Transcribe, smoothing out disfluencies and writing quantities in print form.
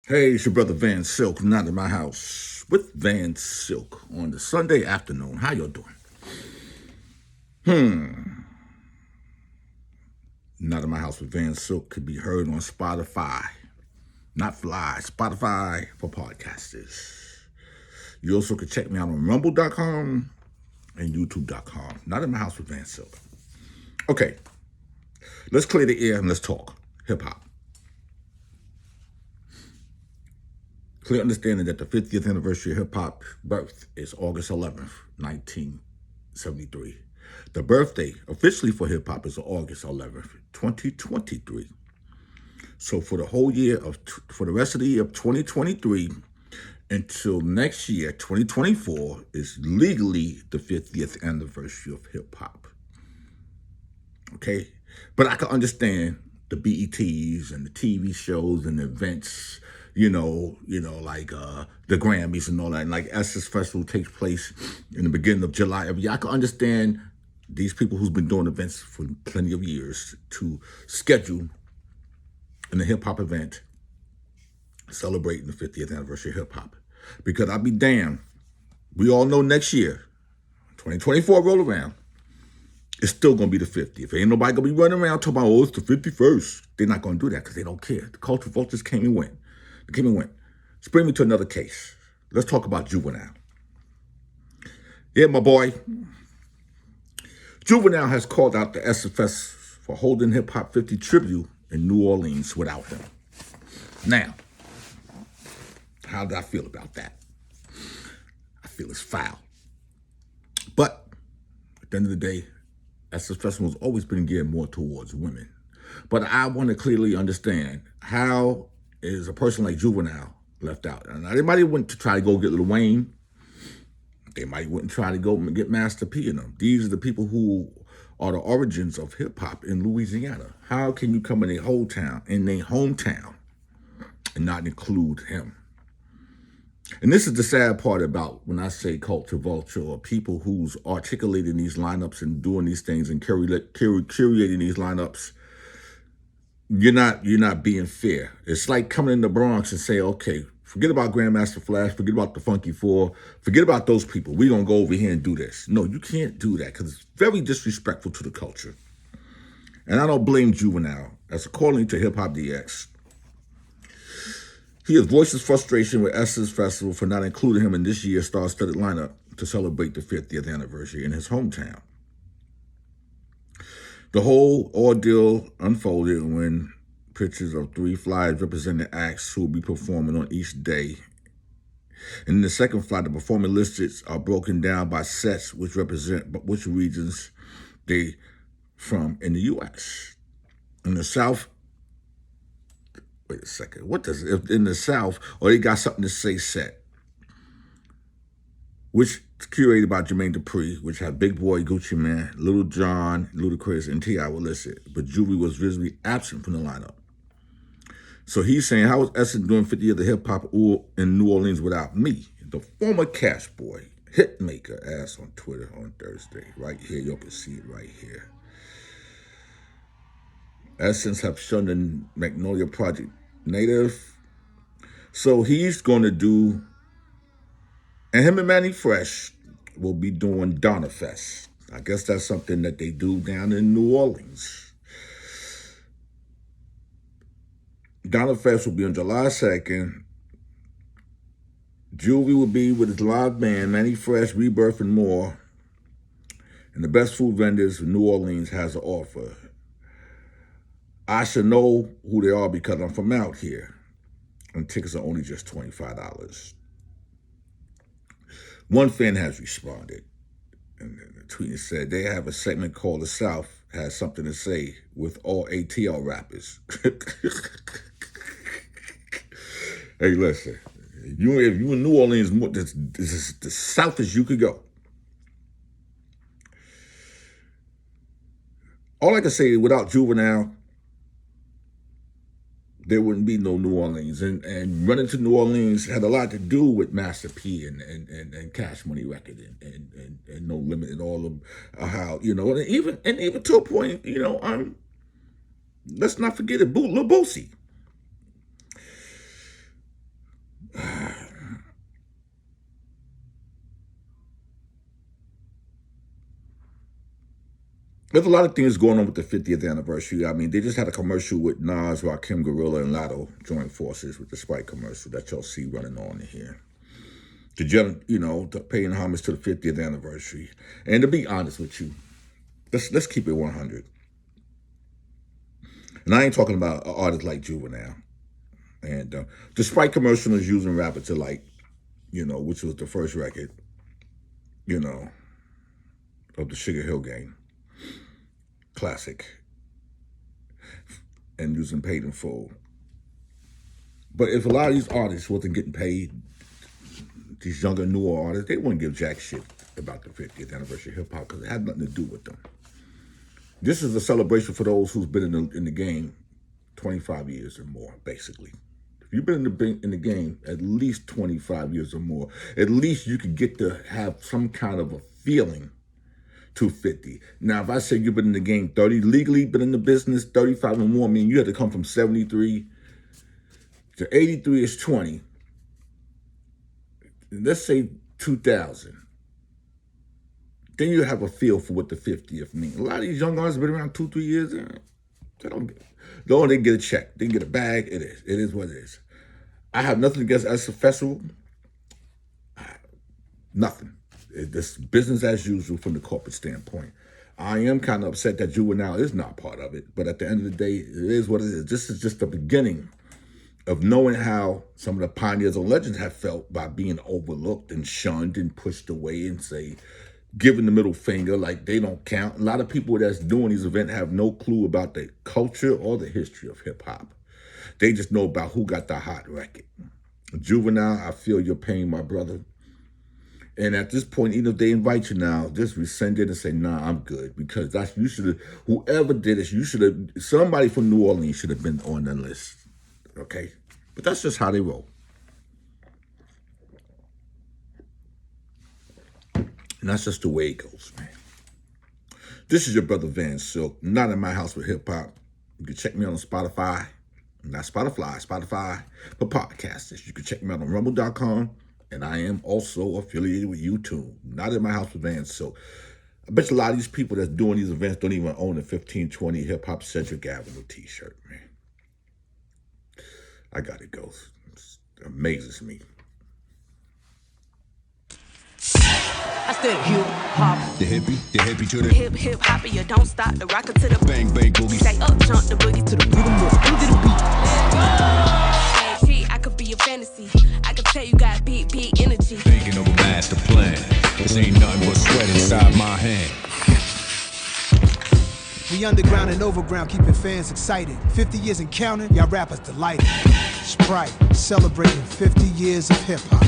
Hey, it's your brother Van Silk, not in my house, with Van Silk on the Sunday afternoon. How y'all doing? Not in my house with Van Silk could be heard on Spotify, not Fly, Spotify for podcasters. You also could check me out on rumble.com and youtube.com. Not in my house with Van Silk. Okay, let's clear the air and let's talk hip hop. Clear understanding that the 50th anniversary of hip hop birth is August 11th, 1973. The birthday officially for hip hop is August 11th, 2023. So for the whole year for the rest of the year of 2023 until next year, 2024, is legally the 50th anniversary of hip hop. Okay? But I can understand the BETs and the TV shows and the events, like the Grammys and all that. And like Essence Festival takes place in the beginning of July every year. I can understand these people who's been doing events for plenty of years to schedule in a hip hop event celebrating the 50th anniversary of hip hop. Because I'll be damned, we all know next year, 2024 roll around, it's still going to be the 50th. Ain't nobody going to be running around talking about, it's the 51st. They're not going to do that because they don't care. The cultural vultures came and went. They came and went. Let's bring me to another case. Let's talk about Juvenile. Yeah, my boy. Juvenile has called out the SFS for holding Hip Hop 50 tribute in New Orleans without him. Now, how did I feel about that? I feel it's foul. But at the end of the day, SF Festival has always been geared more towards women. But I want to clearly understand, how is a person like Juvenile left out? And they might went to try to go get Lil Wayne. They might wouldn't try to go and get Master P in them. These are the people who are the origins of hip hop in Louisiana. How can you come in their hometown, and not include him? And this is the sad part about when I say culture vulture, or people who's articulating these lineups and doing these things and curating these lineups. You're not being fair. It's like coming in the Bronx and say, okay, forget about Grandmaster Flash, forget about the Funky Four, forget about those people. We're going to go over here and do this. No, you can't do that because it's very disrespectful to the culture. And I don't blame Juvenile. As according to Hip Hop DX, he has voiced his frustration with Essence Festival for not including him in this year's star-studded lineup to celebrate the 50th anniversary in his hometown. The whole ordeal unfolded when pictures of 3 flyers representing acts who will be performing on each day. And in the second flyer, the performing lists are broken down by sets which represent which regions they from in the U.S. In the South, wait a second, what does it, in the South, or they got something to say set, which is curated by Jermaine Dupri, which had Big Boy, Gucci Mane, Little John, Ludacris, and T.I. were listed, but Juve was visibly absent from the lineup. So he's saying, how is Essence doing 50 years of hip-hop in New Orleans without me? The former Cash Boy, Hitmaker, asked on Twitter on Thursday. Right here, y'all can see it right here. Essence have shunned the Magnolia Project native. So he's going to do, and him and Mannie Fresh will be doing Donna Fest. I guess that's something that they do down in New Orleans. Donna Fest will be on July 2nd. Juve will be with his live band, Mannie Fresh, Rebirth, and more. And the best food vendors in New Orleans has an offer. I should know who they are because I'm from out here. And tickets are only just $25. One fan has responded. And the tweet said, they have a segment called The South Has Something to Say with all ATL rappers. Hey, listen, if you in New Orleans, this is the South as you could go. All I can say, without Juvenile, there wouldn't be no New Orleans. And running to New Orleans had a lot to do with Master P and Cash Money Record and No Limit and all of how, and even to a point, let's not forget it, Lil Boosie. There's a lot of things going on with the 50th anniversary. I mean, they just had a commercial with Nas, Rakim, Gorilla, and Lotto joint forces with the Sprite commercial that y'all see running on in here. To paying homage to the 50th anniversary. And to be honest with you, let's keep it 100. And I ain't talking about an artist like Juvenile. And the Sprite commercial is using Rapper to Light, which was the first record, of the Sugar Hill Gang. Classic. And using Paid in Full. But if a lot of these artists wasn't getting paid, these younger, newer artists, they wouldn't give jack shit about the 50th anniversary of hip-hop because it had nothing to do with them. This is a celebration for those who's been in the game 25 years or more, basically. If you've been in the game at least 25 years or more, at least you could get to have some kind of a feeling to 50. Now, if I say you've been in the game 30, legally been in the business 35 or more, I mean, you had to come from 73 to 83 is 20. Let's say 2000. Then you have a feel for what the 50th means. A lot of these young artists have been around 2-3 years. They get a check. They get a bag. It is what it is. I have nothing against as a festival. Nothing. It's business as usual from the corporate standpoint. I am kind of upset that Juvenile is not part of it, but at the end of the day, it is what it is. This is just the beginning of knowing how some of the pioneers and legends have felt by being overlooked and shunned and pushed away and giving the middle finger like they don't count. A lot of people that's doing these events have no clue about the culture or the history of hip hop. They just know about who got the hot record. Juvenile, I feel your pain, my brother. And at this point, even if they invite you now, just rescind it and say, nah, I'm good. Because whoever did it, somebody from New Orleans should have been on the list. Okay? But that's just how they roll. And that's just the way it goes, man. This is your brother Van Silk, not in my house with hip hop. You can check me out on Spotify. Not Spotify for podcasters. You can check me out on rumble.com. And I am also affiliated with YouTube. Not in my house with Van Silk. I bet you a lot of these people that's doing these events don't even own a 1520 Hip Hop Cedric Avenue t-shirt, man. I gotta go. It amazes me. I said hip hop. The hippie to the hip hopper, you don't stop the rocker to the bang boogie. Say up, jump the boogie to the rhythm, into the beat. I could be a fantasy. I could tell you got big energy. Thinking of a master plan. This ain't nothing but sweat inside my hand. We underground and overground, keeping fans excited. 50 years and counting, y'all rappers delighted. Sprite, celebrating 50 years of hip hop.